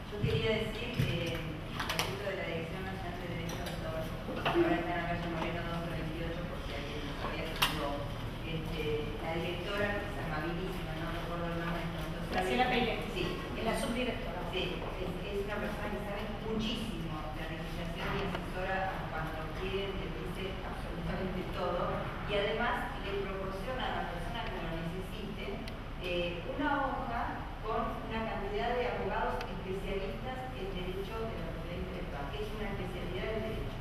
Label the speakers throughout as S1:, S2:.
S1: Yo quería decir, respecto de la Dirección Nacional de Derechos de Autor, ahora está en la calle Moreno 228, por si alguien no sabía que estuvo, la directora, que es amabilísima, no recuerdo el nombre, entonces,
S2: Graciela Peire,
S1: sí,
S2: es la subdirectora.
S1: Sí, es una persona que sabe muchísimo de legislación y asesora cuando quieren, le dice absolutamente todo, y además le proporciona a la persona que lo necesite una hoja con una cantidad de abogados especialistas en derecho de la propiedad intelectual, que es una especialidad del derecho.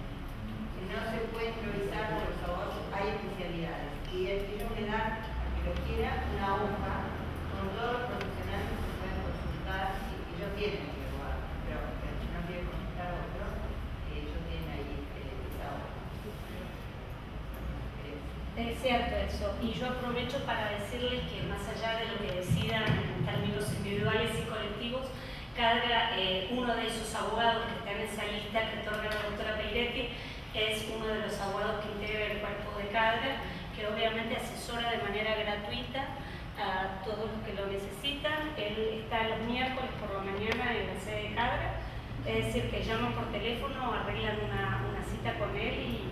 S1: Que no se puede improvisar por los abogados, hay especialidades. Y ellos le dan, a que lo quiera, una hoja con todos los profesionales que se pueden consultar, y ellos tienen que abogado, pero si no quieren consultar a otros, ellos tienen ahí esa hoja.
S2: Es cierto eso, y yo aprovecho para decirles que más allá de lo que decidan en términos individuales y colectivos, uno de esos abogados que está en esa lista que otorga la doctora Peiretti es uno de los abogados que integra el cuerpo de CADRA, que obviamente asesora de manera gratuita a todos los que lo necesitan. Él está los miércoles por la mañana en la sede de CADRA, es decir, que llaman por teléfono, arreglan una cita con él y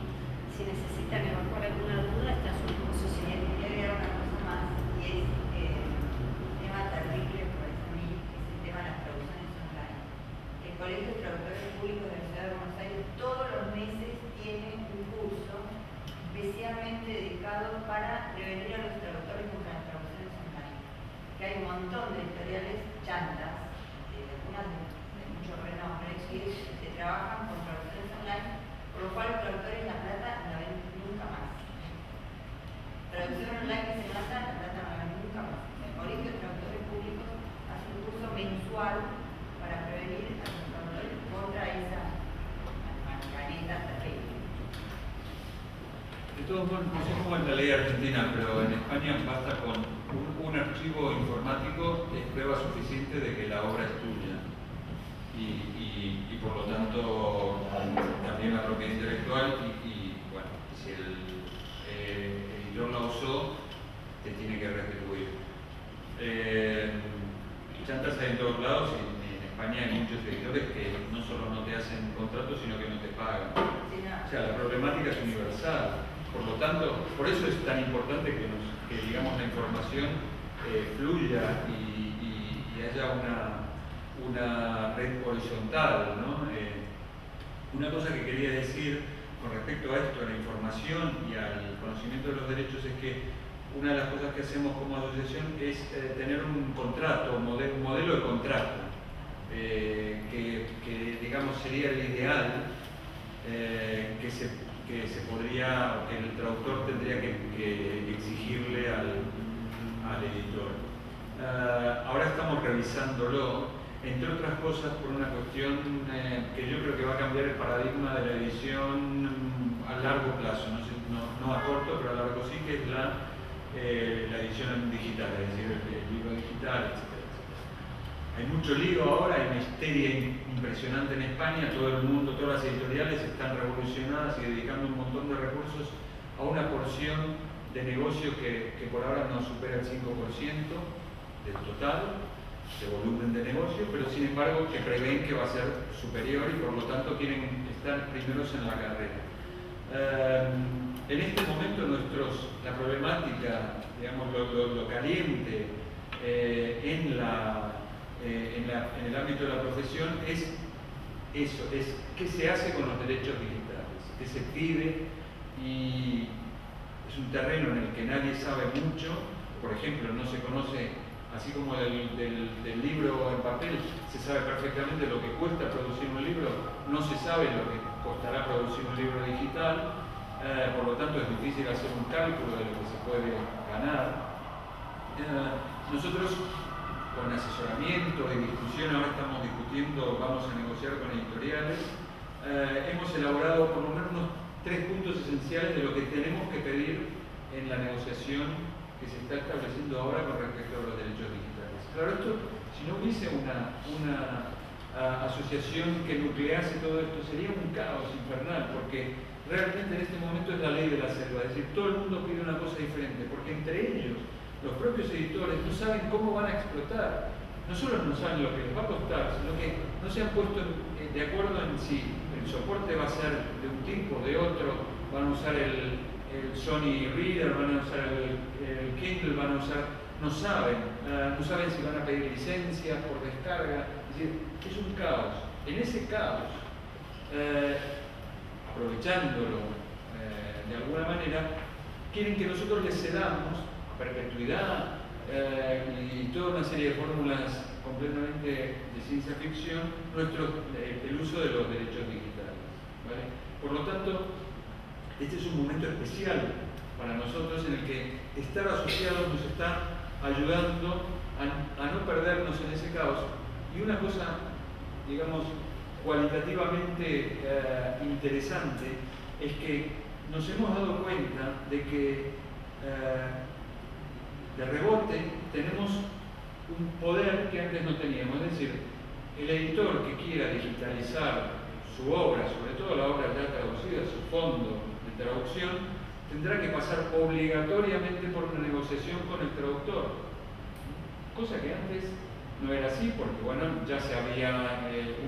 S2: si necesitan evacuar alguna duda, está a su disposición.
S1: Y agregar una cosa más, y es un tema terrible, me parece a mí, que es el tema de las traducciones online. El Colegio de Traductores Públicos de la Ciudad de Buenos Aires todos los meses tiene un curso especialmente dedicado para prevenir a los traductores contra las traducciones online. Que hay un montón de editoriales chantas, algunas de mucho renombre, que se trabajan con traducciones online, por lo cual los traductores la plata no la ven nunca más. Traducción online que se mata, la plata no la ven nunca más. El Colegio de Traductores Públicos hace un curso mensual para prevenir a los traductores contra esa manganeta terrible.
S3: De todos modos, no sé cómo es la ley argentina, pero en España basta con un archivo informático, es prueba suficiente de que la obra es tuya. Y por lo tanto también la propiedad intelectual y bueno, si el editor la usó, te tiene que retribuir. Chantas hay en todos lados y en España hay muchos editores que no solo no te hacen contratos, sino que no te pagan. O sea, la problemática es universal. Por lo tanto, por eso es tan importante que digamos, la información fluya y haya una red horizontal, ¿no? Una cosa que quería decir con respecto a esto, a la información y al conocimiento de los derechos, es que una de las cosas que hacemos como asociación es tener un contrato, un modelo de contrato, que digamos sería el ideal, que el traductor tendría que exigirle al editor. Ahora estamos revisándolo, entre otras cosas por una cuestión que yo creo que va a cambiar el paradigma de la edición a largo plazo, no a corto, pero a largo sí, que es la edición digital, es decir, el libro digital, etc. Hay mucho lío ahora, hay una histeria impresionante en España, todo el mundo, todas las editoriales están revolucionadas y dedicando un montón de recursos a una porción de negocio que por ahora no supera el 5% del total de volumen de negocio, pero sin embargo que prevén que va a ser superior y por lo tanto quieren estar primeros en la carrera. En este momento la problemática, digamos, lo caliente en el ámbito de la profesión es eso, es qué se hace con los derechos digitales, qué se pide, y es un terreno en el que nadie sabe mucho. Por ejemplo, no se conoce, así como del libro en papel se sabe perfectamente lo que cuesta producir un libro, no se sabe lo que costará producir un libro digital, por lo tanto es difícil hacer un cálculo de lo que se puede ganar. Nosotros, con asesoramiento y discusión, ahora estamos discutiendo, vamos a negociar con editoriales, hemos elaborado por lo menos unos 3 puntos esenciales de lo que tenemos que pedir en la negociación que se está estableciendo ahora con respecto a los derechos digitales. Claro, esto, si no hubiese una asociación que nuclease todo esto, sería un caos infernal, porque realmente en este momento es la ley de la selva, es decir, todo el mundo pide una cosa diferente, porque entre ellos, los propios editores no saben cómo van a explotar, no solo no saben lo que les va a costar, sino que no no se han puesto de acuerdo en si el soporte va a ser de un tipo, de otro, van a usar el Sony Reader, van a usar el Kindle, van a usar, no saben si van a pedir licencias por descarga, es decir, es un caos. En ese caos, aprovechándolo de alguna manera, quieren que nosotros les cedamos a perpetuidad y toda una serie de fórmulas completamente de ciencia ficción el uso de los derechos digitales, ¿vale? Por lo tanto, este es un momento especial para nosotros en el que estar asociados nos está ayudando a no perdernos en ese caos. Y una cosa, digamos, cualitativamente interesante es que nos hemos dado cuenta de que de rebote tenemos un poder que antes no teníamos. Es decir, el editor que quiera digitalizar su obra, sobre todo la obra ya traducida, su fondo de traducción, tendrá que pasar obligatoriamente por una negociación con el traductor, cosa que antes no era así, porque bueno, ya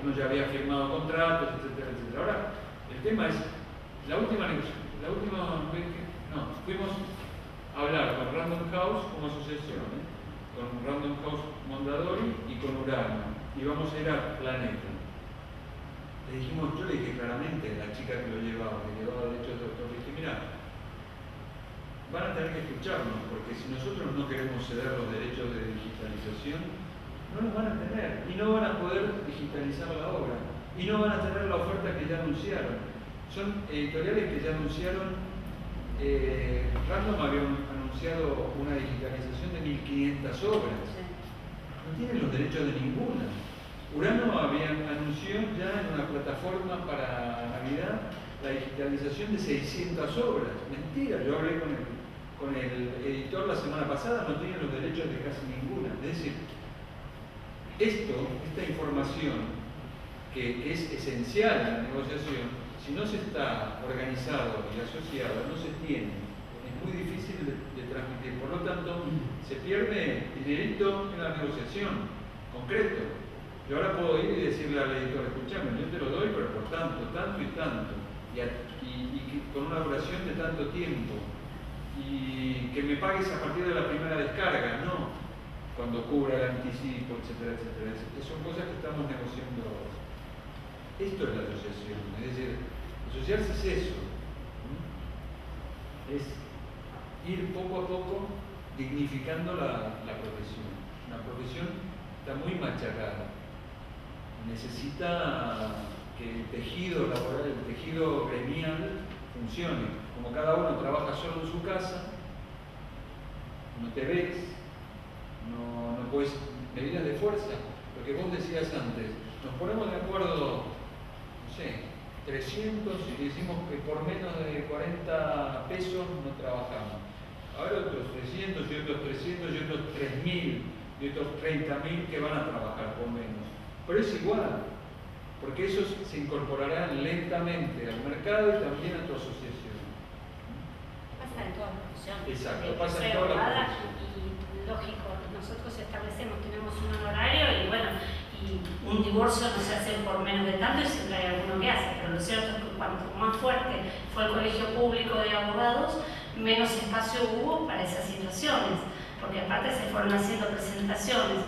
S3: uno ya había firmado contratos, etcétera, etcétera. Ahora, el tema es, la última vez que fuimos a hablar con Random House como asociación, con Random House Mondadori y con Urano, y vamos a ir a Planeta. Yo le dije claramente a la chica que lo llevaba derechos de autor, le dije, mira, van a tener que escucharnos, porque si nosotros no queremos ceder los derechos de digitalización, no los van a tener, y no van a poder digitalizar la obra, y no van a tener la oferta que ya anunciaron. Son editoriales que ya anunciaron, Random había anunciado una digitalización de 1500 obras, no tienen los derechos de ninguna. Urano anunció ya en una plataforma para Navidad la digitalización de 600 obras. Mentira, yo hablé con el editor la semana pasada, no tiene los derechos de casi ninguna. Es decir, esta información que es esencial en la negociación, si no se está organizado y asociado, no se tiene. Es muy difícil de transmitir. Por lo tanto, se pierde dinerito en la negociación, concreto. Yo ahora puedo ir y decirle al editor, escúchame, yo te lo doy, pero por tanto, tanto y tanto, y con una duración de tanto tiempo, y que me pagues a partir de la primera descarga, no cuando cubra el anticipo, etcétera, etcétera. Son cosas que estamos negociando ahora. Esto es la asociación, es decir, asociarse es eso, es ir poco a poco dignificando la profesión. La profesión está muy machacada. Necesita que el tejido laboral, el tejido gremial funcione. Como cada uno trabaja solo en su casa, no te ves, no puedes, medidas de fuerza, lo que vos decías antes, nos ponemos de acuerdo, no sé, 300 y decimos que por menos de 40 pesos no trabajamos. Ahora otros 300 y otros 300 y otros 3.000 y otros 30.000 que van a trabajar por menos. Pero es igual, porque esos se incorporarán lentamente al mercado y también a tu asociación.
S2: Pasa en toda la profesión.
S3: Exacto, pasa en toda la profesión.
S2: Y lógico, nosotros establecemos, tenemos un honorario y bueno, y un divorcio no se hace por menos de tanto y siempre hay alguno que hace, pero lo cierto es que cuanto más fuerte fue el colegio público de abogados, menos espacio hubo para esas situaciones, porque aparte se fueron haciendo presentaciones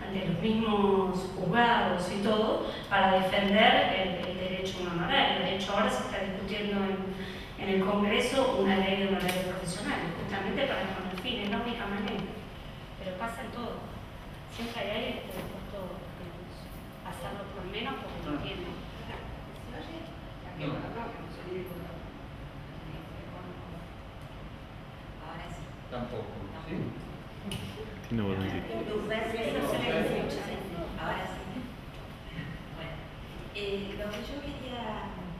S2: ante los mismos juzgados y todo para defender el derecho a un honorario. De hecho, ahora se está discutiendo en el Congreso una ley de honorario profesional, justamente para poner fin, es la única manera. Pero pasa en todo. Siempre hay alguien que está dispuesto a hacerlo por menos porque no tiene.
S1: Ahora sí.
S3: Tampoco, ¿sí?
S4: No, bueno, sí.
S1: Ahora sí. Bueno, lo que yo quería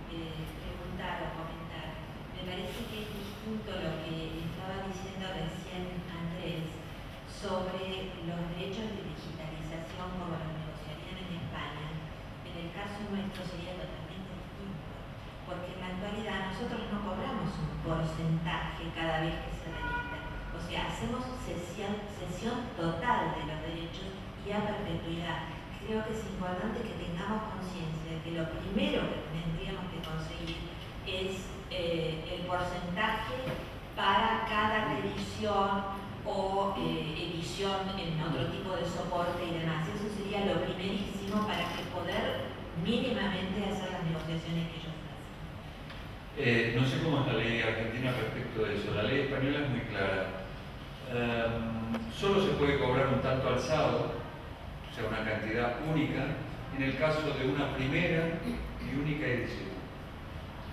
S1: preguntar o comentar, me parece que es distinto lo que estaba diciendo recién Andrés sobre los derechos de digitalización como los negociarían en España. En el caso nuestro sería totalmente distinto, porque en la actualidad nosotros no cobramos un porcentaje cada vez que se reedita. O sea, hacemos cesión total de los derechos y a perpetuidad.
S5: creo que es importante que tengamos conciencia de que lo primero que tendríamos que conseguir es el porcentaje para cada edición o edición en otro tipo de soporte y demás. Eso sería lo primerísimo para que poder mínimamente hacer las negociaciones que ellos hacen.
S3: No sé cómo es la ley argentina respecto de eso. La ley española es muy clara. Solo se puede cobrar un tanto alzado, o sea, una cantidad única, en el caso de una primera y única edición.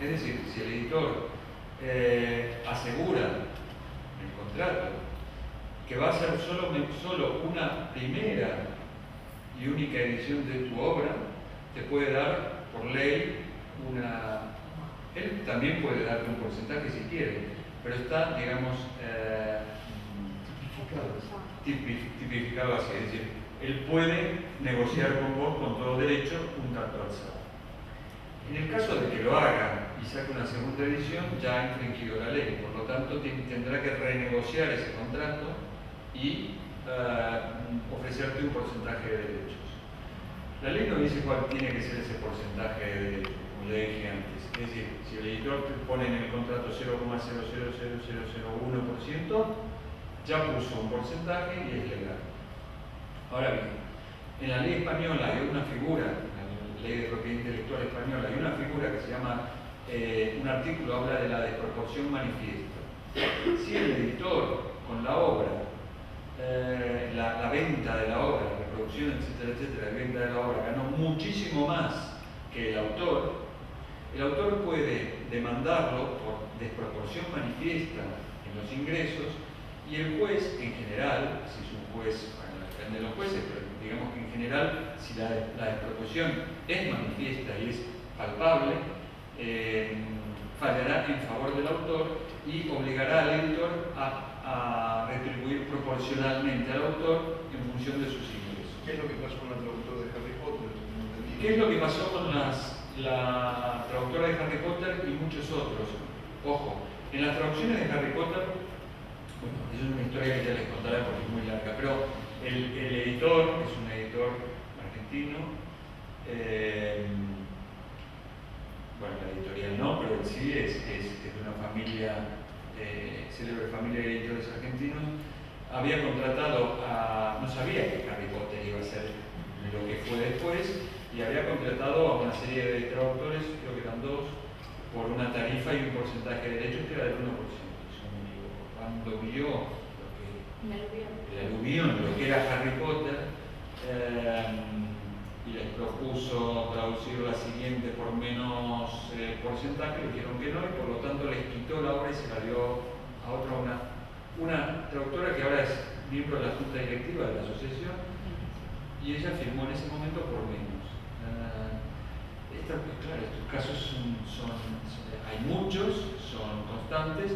S3: Es decir, si el editor asegura en el contrato que va a ser solo una primera y única edición de tu obra, te puede dar por ley una... Él también puede darte un porcentaje si quiere, pero está, digamos, tipificado así, es decir, él puede negociar con vos con todo derecho un tanto alzado. En el caso de que lo haga y saque una segunda edición, ya ha infringido la ley, por lo tanto tendrá que renegociar ese contrato y ofrecerte un porcentaje de derechos. La ley no dice cuál tiene que ser ese porcentaje de derechos, como le dije antes. Es decir, si el editor te pone en el contrato 0,000001%, ya puso un porcentaje y es legal. Ahora bien, en la ley española hay una figura, en la ley de propiedad intelectual española, hay una figura que se llama, un artículo habla de la desproporción manifiesta. Si el editor con la obra, la venta de la obra, la reproducción, etcétera, la venta de la obra ganó muchísimo más que el autor puede demandarlo por desproporción manifiesta en los ingresos y el juez, en general, si es un juez, bueno, depende de los jueces, pero digamos que en general, si la desproporción es manifiesta y es palpable, fallará en favor del autor y obligará al editor a retribuir proporcionalmente al autor en función de sus ingresos.
S6: ¿Qué es lo que pasó con la traductora de Harry Potter?
S3: ¿Qué es lo que pasó con la traductora de Harry Potter y muchos otros? Ojo, en las traducciones de Harry Potter, bueno, eso es una historia que ya les contaré porque es muy larga, pero el editor es un editor argentino, bueno, la editorial no, pero en sí es de una familia, célebre familia de editores argentinos. Había contratado no sabía que Harry Potter iba a ser lo que fue después, y había contratado a una serie de traductores, creo que eran dos, por una tarifa y un porcentaje de derechos que era del 1%. Cuando vio el aluvión, lo que era Harry Potter, y les propuso traducir la siguiente por menos porcentaje, le dijeron que no, y por lo tanto les quitó la obra y se la dio a otra, una traductora que ahora es miembro de la junta directiva de la asociación, y ella firmó en ese momento por menos. Claro, estos casos hay muchos, son constantes,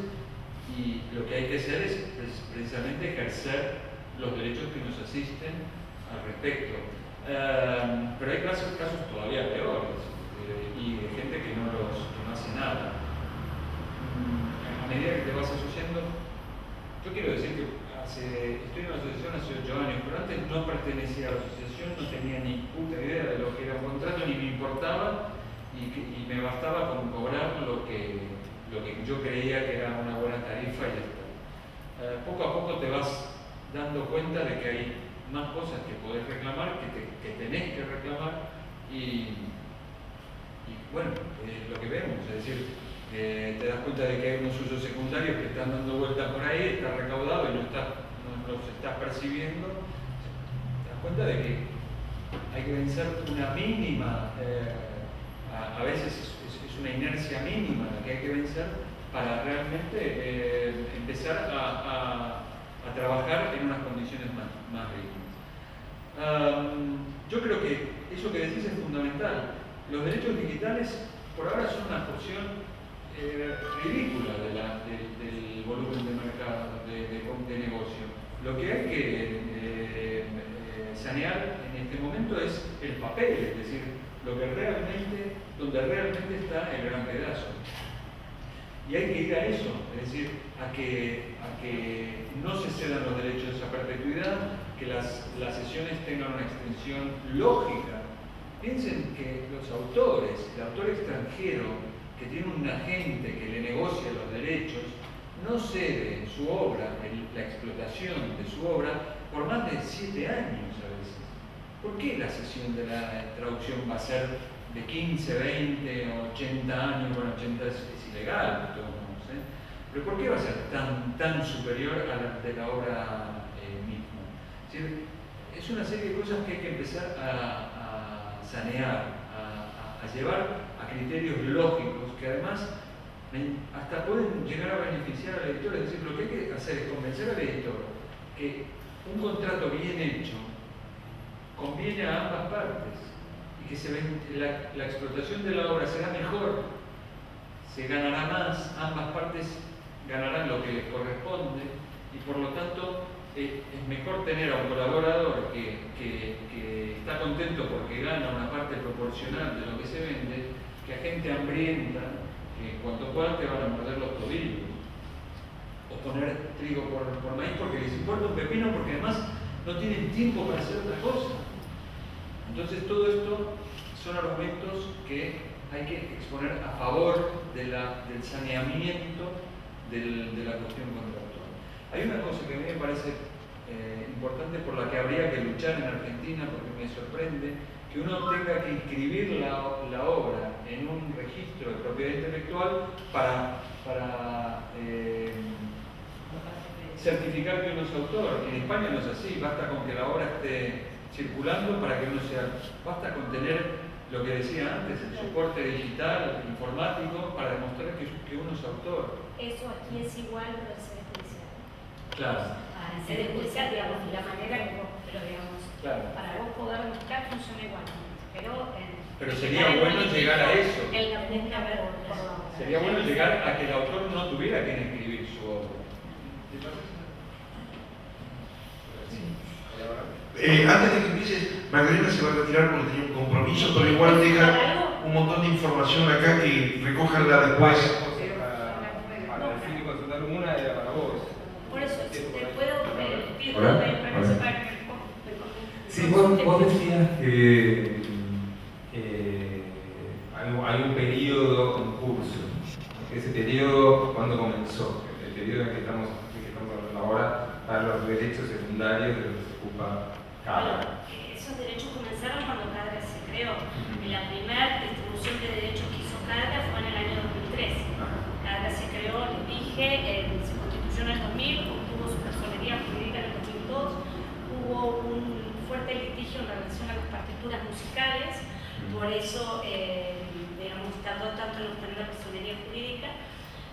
S3: y lo que hay que hacer es precisamente ejercer los derechos que nos asisten al respecto. Pero hay casos todavía peores, y de gente que no hace nada. A medida que te vas asociando, yo quiero decir que estoy en la asociación hace 8 años, pero antes no pertenecía a la asociación, no tenía ni puta idea de lo que era un contrato, ni me importaba, y me bastaba con cobrar lo que yo creía que era una buena tarifa y ya está. Poco a poco te vas dando cuenta de que hay más cosas que podés reclamar, que tenés que reclamar, y bueno, lo que vemos, es decir, te das cuenta de que hay unos usos secundarios que están dando vueltas por ahí, está recaudado y no los estás percibiendo. Te das cuenta de que hay que vencer una mínima, a veces es una inercia mínima la que hay que vencer para realmente empezar a trabajar en unas condiciones más dignas. Yo creo que eso que decís es fundamental. Los derechos digitales por ahora son una porción ridícula del volumen de mercado, de negocio. Lo que hay que sanear en este momento es el papel, es decir, donde realmente está el gran pedazo. Y hay que ir a eso, es decir, a que no se cedan los derechos a perpetuidad, que las sesiones tengan una extensión lógica. Piensen que los autores, el autor extranjero que tiene un agente que le negocia los derechos, no cede su obra, la explotación de su obra, por más de 7 años a veces. ¿Por qué la sesión de la traducción va a ser de 15, 20 o 80 años? Bueno, 80 es ilegal, todos, ¿eh? Pero ¿por qué va a ser tan superior a la de la obra misma? Es decir, es una serie de cosas que hay que empezar a sanear, a llevar a criterios lógicos que además hasta pueden llegar a beneficiar al editor. Es decir, lo que hay que hacer es convencer al editor que un contrato bien hecho conviene a ambas partes y que la explotación de la obra será mejor, se ganará más, ambas partes ganarán lo que les corresponde y por lo tanto es mejor tener a un colaborador que está contento porque gana una parte proporcional de lo que se vende que a gente hambrienta que cuanto puedan te van a morder los tobillos o poner trigo por maíz porque les importa un pepino porque además no tienen tiempo para hacer otra cosa. Entonces todo esto son argumentos que hay que exponer a favor del saneamiento de la cuestión contractual. Hay una cosa que a mí me parece importante por la que habría que luchar en Argentina porque me sorprende que uno tenga que inscribir la obra en un registro de propiedad intelectual para certificar que uno es autor. En España no es así, basta con que la obra esté circulando para que uno sea, basta con tener lo que decía antes, el soporte digital, informático, para demostrar que uno es autor.
S2: Eso aquí es igual, pero es judicial.
S3: Claro.
S2: En sede judicial, digamos, la manera que vos, pero digamos,
S3: Claro.
S2: para vos poder buscar funciona igual.
S3: Pero sería bueno llegar a eso.
S2: Perdón.
S3: Sería bueno llegar a que el autor no tuviera que escribir su obra.
S7: Antes de que empieces, Magdalena se va a retirar porque tenía un compromiso, pero igual deja un montón de información acá que recójanla después.
S8: Para decir y consultar una era para vos.
S2: Por eso, te puedo pedir
S9: Hola.
S2: permiso para que me
S9: Sí, vos decías que hay un periodo en curso. Ese periodo, ¿cuándo comenzó? El periodo en que estamos hablando ahora para los derechos secundarios de los que se ocupa cada.
S2: Esos derechos comenzaron cuando Carga se creó. La primera distribución de derechos que hizo Carga fue en el año 2003. Carga se creó, les dije, se constituyó en el 2000, obtuvo su personería jurídica en el 2002, hubo un fuerte litigio en relación a las partituras musicales, por eso digamos, tardó tanto en obtener la personería jurídica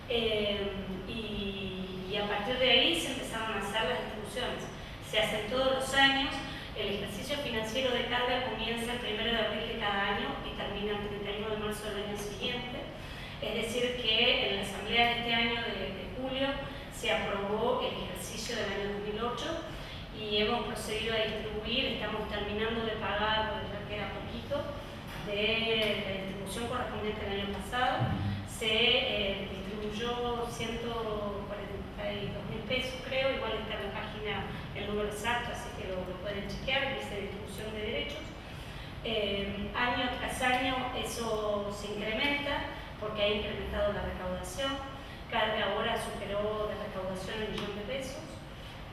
S2: y a partir de ahí se empezaron a hacer las distribuciones. Se hacen todos los años, el ejercicio financiero de Carga comienza el 1 de abril de cada año y termina el 31 de marzo del año siguiente. Es decir, que en la asamblea de este año de julio se aprobó el ejercicio del año 2008 y hemos procedido a distribuir, estamos terminando de pagar, porque ya queda poquito, de la distribución correspondiente al año pasado. Se distribuyó 142.000 pesos, creo, igual está en la página el número exacto, así que lo pueden chequear, dice distribución de derechos. Año tras año eso se incrementa porque ha incrementado la recaudación. Carga ahora superó la recaudación en 1 millón de pesos.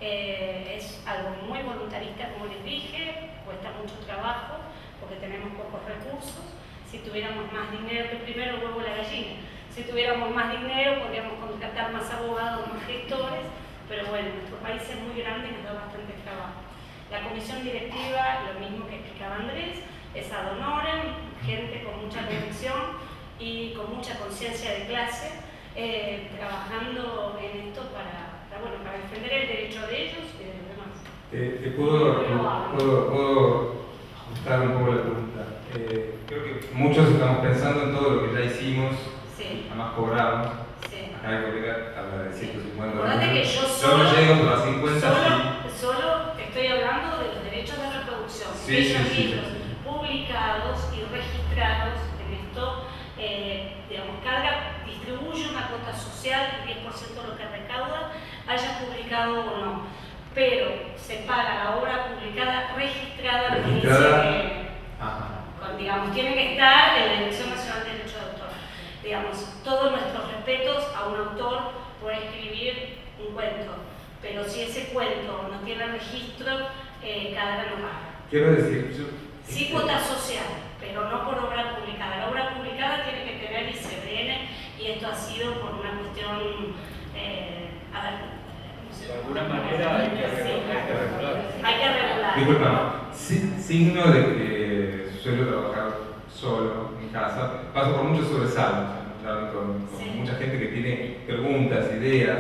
S2: Es algo muy voluntarista, como les dije, cuesta mucho trabajo porque tenemos pocos recursos. Si tuviéramos más dinero, que primero el huevo y la gallina. Si tuviéramos más dinero podríamos contratar más abogados, más gestores, pero bueno, nuestro país es muy grande y nos da bastante trabajo. La comisión directiva, lo mismo que explicaba Andrés, es ad honorem, gente con mucha convicción y con mucha conciencia de clase, trabajando en esto para defender el derecho de ellos y de los demás.
S9: Te puedo ajustar un poco la pregunta. Creo que muchos estamos pensando en todo lo que ya hicimos,
S2: Sí.
S9: jamás cobramos.
S2: Sí.
S9: Acá hay colega habla de 150
S2: Acordate que yo
S9: no llego pero a 50
S2: solo estoy hablando de los derechos de reproducción.
S9: Sí,
S2: Aquellos
S9: sí,
S2: libros publicados y registrados en esto, digamos, Carga distribuye una cuota social, el 10% de lo que recauda, haya publicado o no. pero se paga la obra publicada registrada con digamos, tiene que estar en la Dirección Nacional de Derecho de Autor. Digamos, todos nuestros respetos a un autor por escribir un cuento, pero si ese cuento no tiene registro, cada no paga.
S9: Quiero decir,
S2: sí, cuota social, pero no por obra publicada. La obra publicada tiene que tener ISBN, y esto ha sido por una cuestión,
S10: de alguna manera hay que regular.
S2: Hay que regular.
S9: Disculpa, signo de que suelo trabajar solo en casa, paso por muchos sobresaltos, con mucha gente que tiene preguntas, ideas.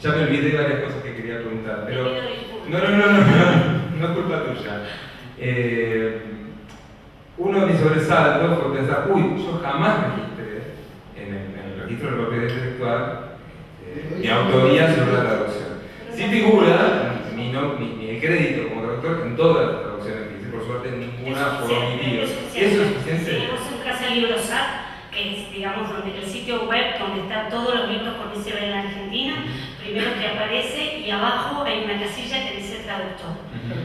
S9: Ya me olvidé varias cosas que quería preguntar, pero no es culpa tuya. Uno de mis sobresaltos fue pensar, yo jamás registré en el registro de propiedad intelectual mi autoría sobre la traducción. Sí figura mi crédito como traductor en todas las traducciones que hice, por suerte ninguna fue omitida. ¿Eso es suficiente?
S2: Tenemos en Casa Librosat, que es, digamos, donde el sitio web donde están todos los libros con ISBN en la Argentina, primero que aparece, y abajo hay una casilla que dice traductor.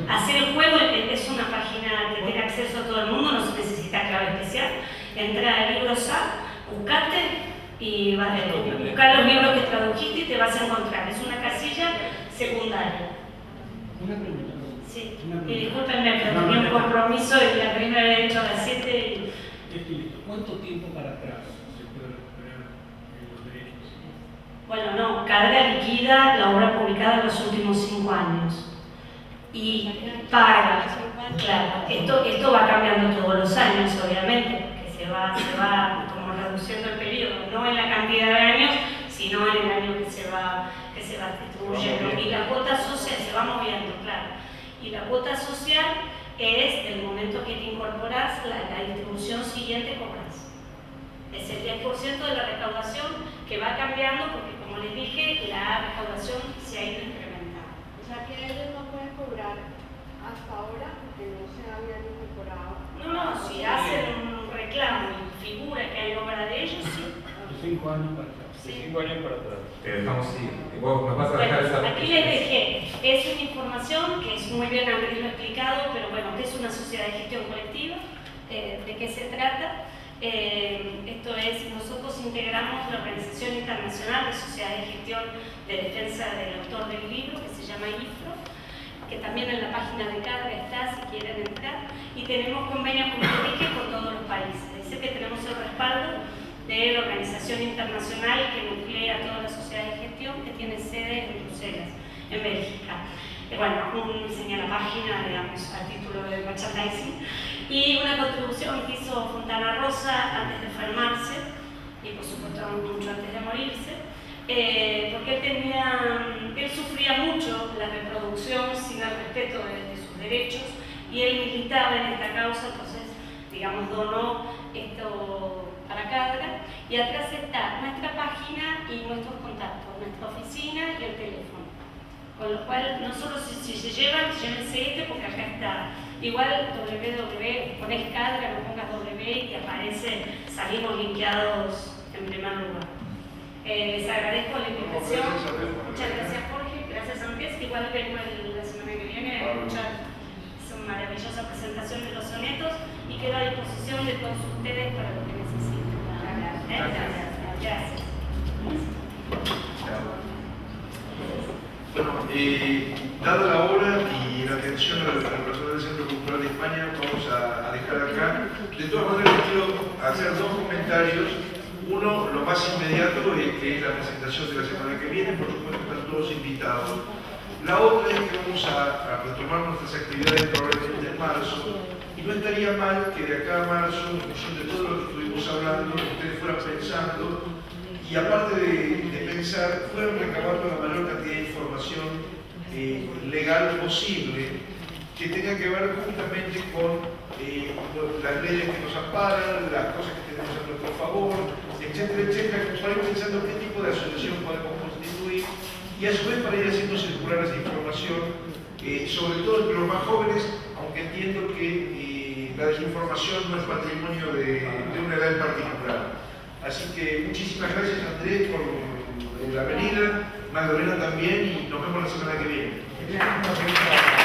S2: Hacer el juego es una página que tiene acceso a todo el mundo, no se necesita clave especial. Entra a Librosat, buscate y buscar los libros que tradujiste y te vas a encontrar. Es una casilla secundaria.
S11: Una pregunta.
S2: Sí, y discúlpenme, pero tenía un compromiso y la primera había hecho a las 7
S11: ¿Cuánto tiempo para atrás se puede recuperar los derechos?
S2: Bueno, no, Carga liquida la obra publicada en los últimos 5 años. Y paga, claro, esto va cambiando todos los años, obviamente, porque se va como reduciendo el periodo, no en la cantidad de años, sino en el año que se va distribuyendo. Y la cuota social se va moviendo, claro. Y la cuota social es del momento que te incorporas, la distribución siguiente cobras. Es el 10% de la recaudación que va cambiando porque, como les dije, la recaudación se ha ido incrementando.
S12: O sea que ellos no pueden cobrar hasta ahora porque no se habían incorporado.
S2: No, si hacen un reclamo y figura que hay obra de ellos, sí.
S11: 5 años para atrás.
S2: Sí.
S10: 5 años para atrás.
S9: Te dejamos, sí. Vos nos vas a dejar esa.
S2: Aquí les dejé. Es una información que es muy bien Andrés lo ha explicado, pero bueno, ¿qué es una sociedad de gestión colectiva? ¿De qué se trata? Esto es, nosotros integramos la Organización Internacional de Sociedades de Gestión de Defensa del Autor del Libro, que se llama IFRO, que también en la página de Carga está, si quieren entrar, y tenemos convenios, como les dije, con todos los países. Dice que tenemos el respaldo de la Organización Internacional que nuclea a todas las sociedades de gestión, que tiene sede en Bruselas, en Bélgica. Bueno, enseña la página, digamos, a título de merchandising, y una contribución que hizo Fontana Rosa antes de enfermarse, y por supuesto mucho antes de morirse, porque él sufría mucho la reproducción sin el respeto de sus derechos, y él militaba en esta causa, entonces, digamos, donó esto para Carga, y atrás está nuestra página y nuestros contactos, nuestra oficina y el teléfono. Con lo cual, no solo si se llevan, llévense porque acá está. Igual www, pones Carga, no pongas W y te aparece, salimos linkeados en primer lugar. Les agradezco la invitación. Muchas gracias, Jorge. Gracias, Andrés. Igual vengo la semana que viene a escuchar esa maravillosa presentación de los sonetos y quedo a disposición de todos ustedes para lo que necesiten. Gracias.
S7: Bueno, dada la hora y la atención a la persona del Centro Cultural de España, vamos a dejar acá. De todas maneras, quiero hacer 2 comentarios. Uno, lo más inmediato, que es la presentación de la semana que viene, por supuesto están todos invitados. La otra es que vamos a retomar nuestras actividades probablemente en marzo, y no estaría mal que de acá a marzo, en función de todo lo que estuvimos hablando, ustedes fueran pensando, y aparte de pensar, fueron recabando la mayor cantidad de información legal posible que tenga que ver justamente con las leyes que nos amparan, las cosas que tenemos a nuestro favor, etcétera, etcétera, para ir pensando qué tipo de asociación podemos constituir y a su vez para ir haciendo circular esa información, sobre todo entre los más jóvenes, aunque entiendo que la desinformación no es patrimonio de una edad en particular. Así que muchísimas gracias, Andrés, por la venida, Magdalena también, y nos vemos la semana que viene.
S13: Quería hacer una pregunta